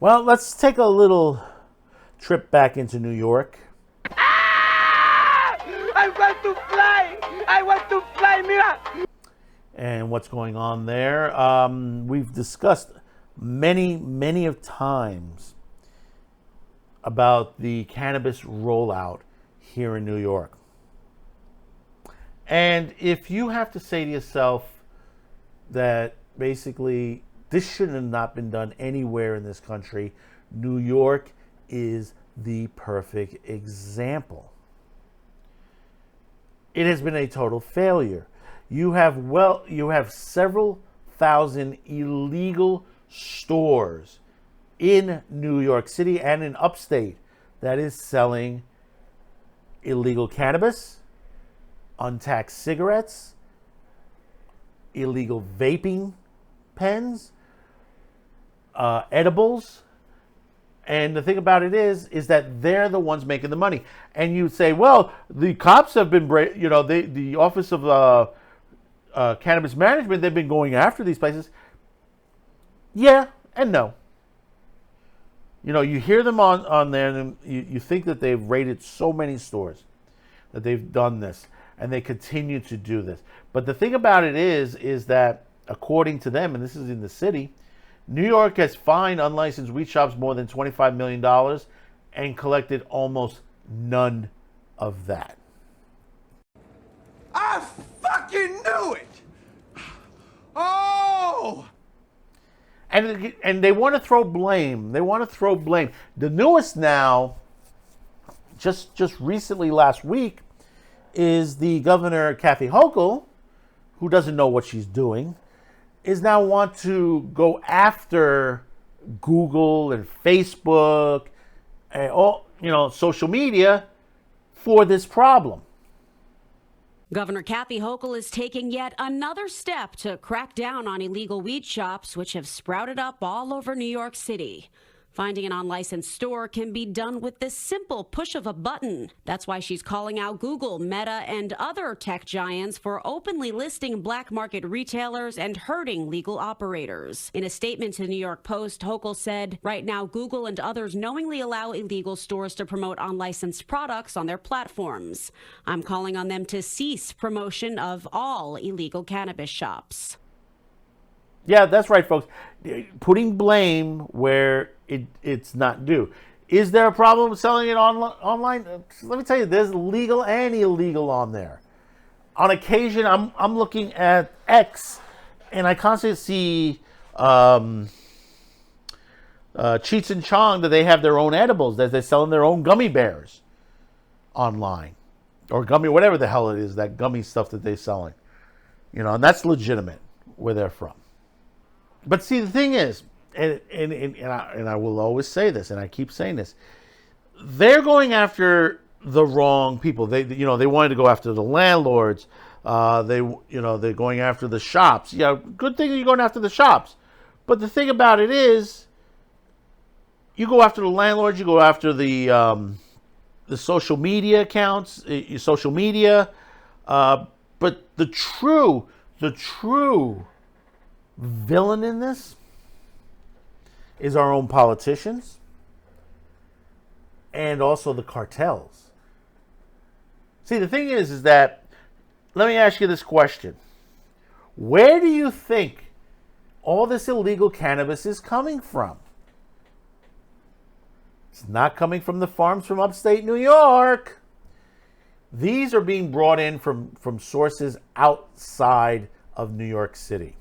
Well, let's take a little trip back into New York. Ah! I want to fly! I want to fly, mira! And what's going on there. We've discussed many of times about the cannabis rollout here in New York. And if you have to say to yourself that basically this should have not been done anywhere in this country, New York is the perfect example. It has been a total failure. You have several thousand illegal stores in New York City and in upstate that is selling illegal cannabis, untaxed cigarettes, illegal vaping pens, edibles. And the thing about it is that they're the ones making the money. And you say, well, the cops have been, the Office of Cannabis Management, they've been going after these places. Yeah and no. You hear them on there, and you think that they've raided so many stores, that they've done this, and they continue to do this. But the thing about it is that according to them, and this is in the city, New York has fined unlicensed weed shops more than $25 million and collected almost none of that. I fucking knew it! Oh! And they want to throw blame. The newest now, just recently last week, is the governor, Kathy Hochul, who doesn't know what she's doing, is now want to go after Google and Facebook and all, social media for this problem. Governor Kathy Hochul is taking yet another step to crack down on illegal weed shops, which have sprouted up all over New York City. Finding an unlicensed store can be done with this simple push of a button. That's why she's calling out Google, Meta, and other tech giants for openly listing black market retailers and hurting legal operators. In a statement to the New York Post, Hochul said, right now Google and others knowingly allow illegal stores to promote unlicensed products on their platforms. I'm calling on them to cease promotion of all illegal cannabis shops. Yeah, that's right, folks. Putting blame where it's not due. Is there a problem selling it online? Let me tell you, there's legal and illegal on there. On occasion, I'm looking at X, and I constantly see Cheech and Chong that they have their own edibles, that they're selling their own gummy bears online, or gummy, whatever the hell it is, that gummy stuff that they're selling. And that's legitimate where they're from. But see, the thing is, and I will always say this, and I keep saying this, they're going after the wrong people. They wanted to go after the landlords. They're going after the shops. Yeah, good thing you're going after the shops. But the thing about it is, you go after the landlords. You go after the social media accounts, your social media. But the true villain in this is our own politicians and also the cartels. See, the thing is that, let me ask you this question. Where do you think all this illegal cannabis is coming from? It's not coming from the farms from upstate New York. These are being brought in from sources outside of New York City.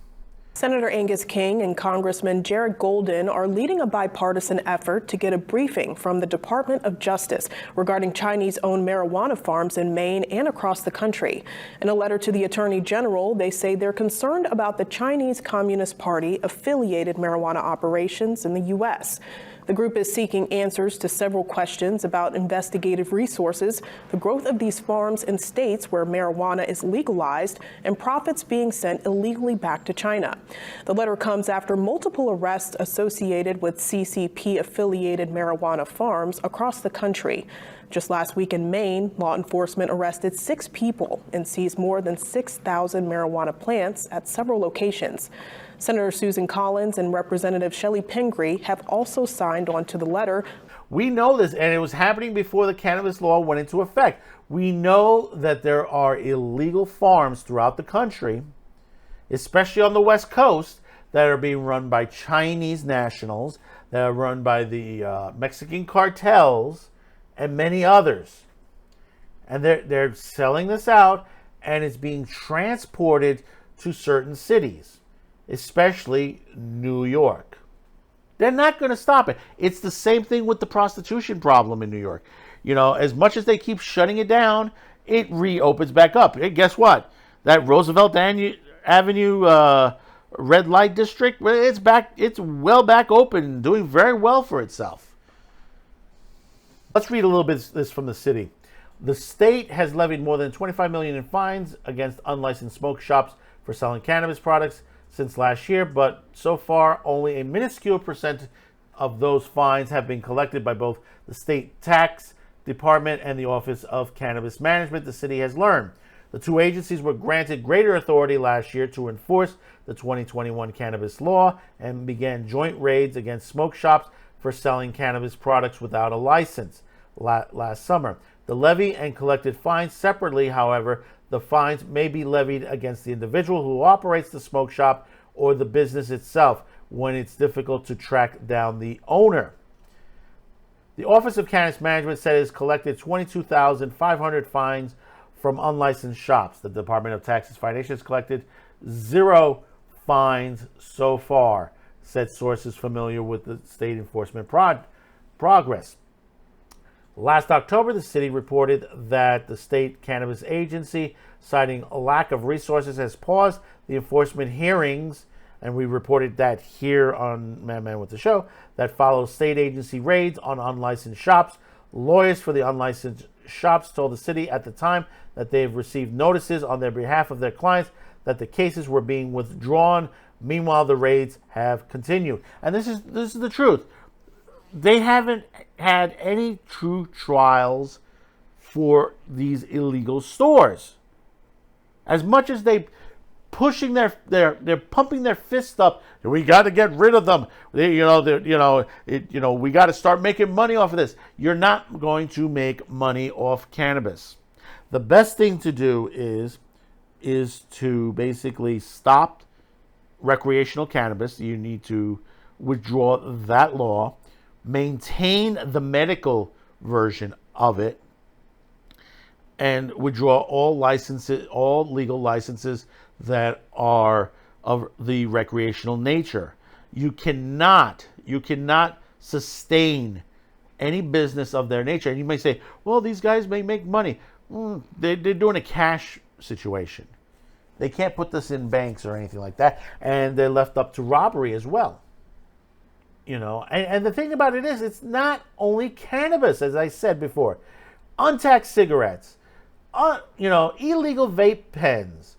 Senator Angus King and Congressman Jared Golden are leading a bipartisan effort to get a briefing from the Department of Justice regarding Chinese-owned marijuana farms in Maine and across the country. In a letter to the Attorney General, they say they're concerned about the Chinese Communist Party-affiliated marijuana operations in the U.S. The group is seeking answers to several questions about investigative resources, the growth of these farms in states where marijuana is legalized, and profits being sent illegally back to China. The letter comes after multiple arrests associated with CCP-affiliated marijuana farms across the country. Just last week in Maine, law enforcement arrested 6 people and seized more than 6,000 marijuana plants at several locations. Senator Susan Collins and Representative Shelley Pingree have also signed on to the letter. We know this, and it was happening before the cannabis law went into effect. We know that there are illegal farms throughout the country, especially on the West Coast, that are being run by Chinese nationals, that are run by the Mexican cartels, and many others. And they're selling this out, and it's being transported to certain cities, especially New York. They're not going to stop it. It's the same thing with the prostitution problem in New York. You know, as much as they keep shutting it down, it reopens back up. Hey, guess what? That Roosevelt Avenue red light district, it's back. It's well back open, doing very well for itself. Let's read a little bit of this from the city. The state has levied more than $25 million in fines against unlicensed smoke shops for selling cannabis products since last year, but so far only a minuscule percent of those fines have been collected by both the state tax department and the Office of Cannabis Management, the city has learned. The two agencies were granted greater authority last year to enforce the 2021 cannabis law and began joint raids against smoke shops for selling cannabis products without a license last summer. The levy and collected fines separately, however, the fines may be levied against the individual who operates the smoke shop or the business itself when it's difficult to track down the owner. The Office of Cannabis Management said it has collected 22,500 fines from unlicensed shops. The Department of Taxes Financial has collected 0 fines so far, said sources familiar with the state enforcement progress. Last October, the city reported that the state cannabis agency, citing a lack of resources, has paused the enforcement hearings, and we reported that here on Man with the Show, that follows state agency raids on unlicensed shops. Lawyers for the unlicensed shops told the city at the time that they have received notices on their behalf of their clients that the cases were being withdrawn. Meanwhile, the raids have continued. And this is the truth. They haven't had any true trials for these illegal stores. As much as they're pumping their fist up, we got to get rid of them. We got to start making money off of this. You're not going to make money off cannabis. The best thing to do is to basically stop recreational cannabis. You need to withdraw that law, maintain the medical version of it, and withdraw all legal licenses that are of the recreational nature. You cannot sustain any business of their nature. And you may say, well, these guys may make money. They're doing a cash situation. They can't put this in banks or anything like that. And they're left up to robbery as well. And the thing about it is, it's not only cannabis, as I said before. Untaxed cigarettes, illegal vape pens.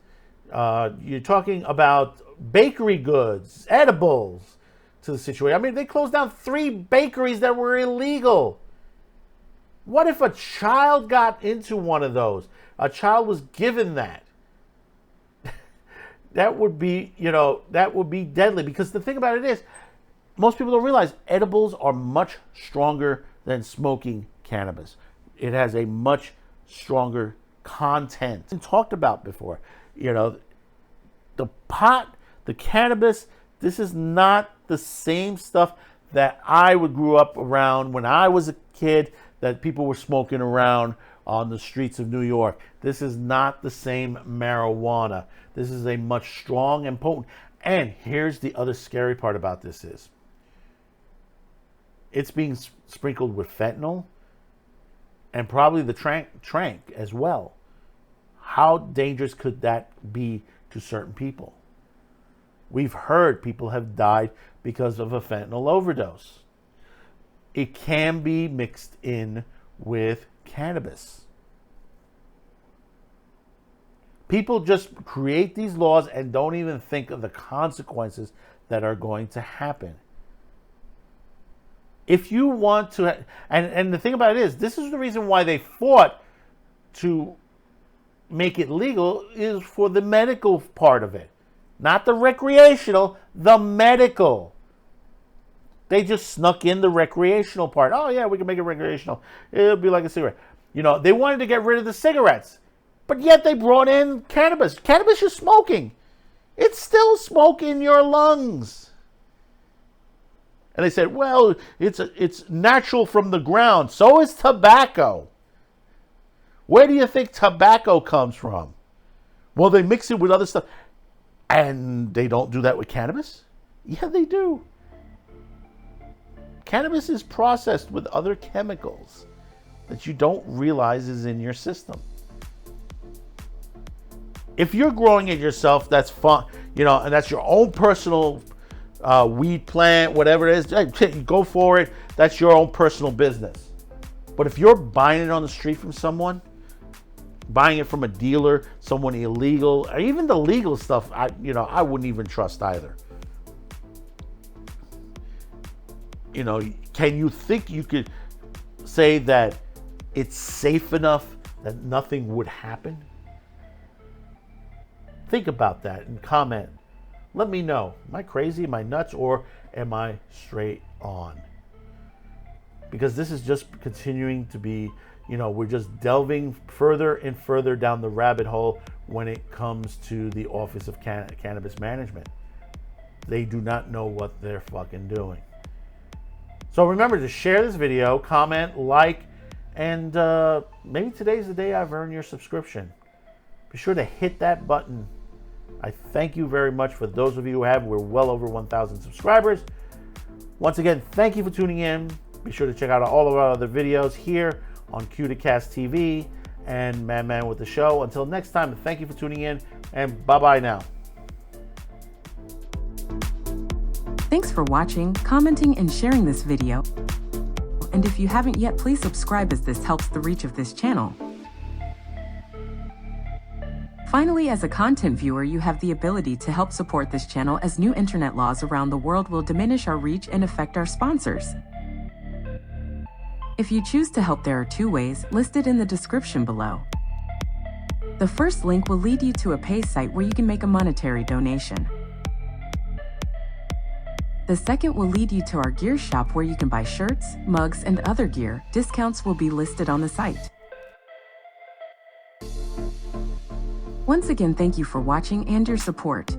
You're talking about bakery goods, edibles to the situation. I mean, they closed down 3 bakeries that were illegal. What if a child got into one of those? A child was given that. That would be deadly, because the thing about it is, most people don't realize edibles are much stronger than smoking cannabis. It has a much stronger content. It's been talked about before. The pot, the cannabis, this is not the same stuff that I grew up around when I was a kid, that people were smoking around on the streets of New York. This is not the same marijuana. This is a much strong and potent. And here's the other scary part about this is, it's being sprinkled with fentanyl and probably the trank as well. How dangerous could that be to certain people? We've heard people have died because of a fentanyl overdose. It can be mixed in with cannabis. People just create these laws and don't even think of the consequences that are going to happen. If you want to, and the thing about it is, this is the reason why they fought to make it legal, is for the medical part of it. Not the recreational, the medical. They just snuck in the recreational part. Oh yeah, we can make it recreational. It'll be like a cigarette. You know, they wanted to get rid of the cigarettes, but yet they brought in cannabis. Cannabis you're smoking. It's still smoke in your lungs. And they said, well, it's natural from the ground. So is tobacco. Where do you think tobacco comes from? Well, they mix it with other stuff. And they don't do that with cannabis? Yeah, they do. Cannabis is processed with other chemicals that you don't realize is in your system. If you're growing it yourself, that's fun, you know, and that's your own personal weed plant, whatever it is, go for it. That's your own personal business. But if you're buying it on the street from someone, buying it from a dealer, someone illegal, or even the legal stuff, I wouldn't even trust either. You know, can you think you could say that it's safe enough that nothing would happen? Think about that and comment. Let me know. Am I crazy? Am I nuts? Or am I straight on? Because this is just continuing to be, you know, we're just delving further and further down the rabbit hole when it comes to the Office of Cannabis Management. They do not know what they're fucking doing. So remember to share this video, comment, like, and maybe today's the day I've earned your subscription. Be sure to hit that button. I thank you very much for those of you who have. We're well over 1,000 subscribers. Once again, thank you for tuning in. Be sure to check out all of our other videos here on Q2Cast TV and Man with the Show. Until next time, thank you for tuning in, and bye-bye now. Thanks for watching, commenting, and sharing this video. And if you haven't yet, please subscribe as this helps the reach of this channel. Finally, as a content viewer, you have the ability to help support this channel, as new internet laws around the world will diminish our reach and affect our sponsors. If you choose to help, there are two ways listed in the description below. The first link will lead you to a pay site where you can make a monetary donation. The second will lead you to our gear shop where you can buy shirts, mugs, and other gear. Discounts will be listed on the site. Once again, thank you for watching and your support.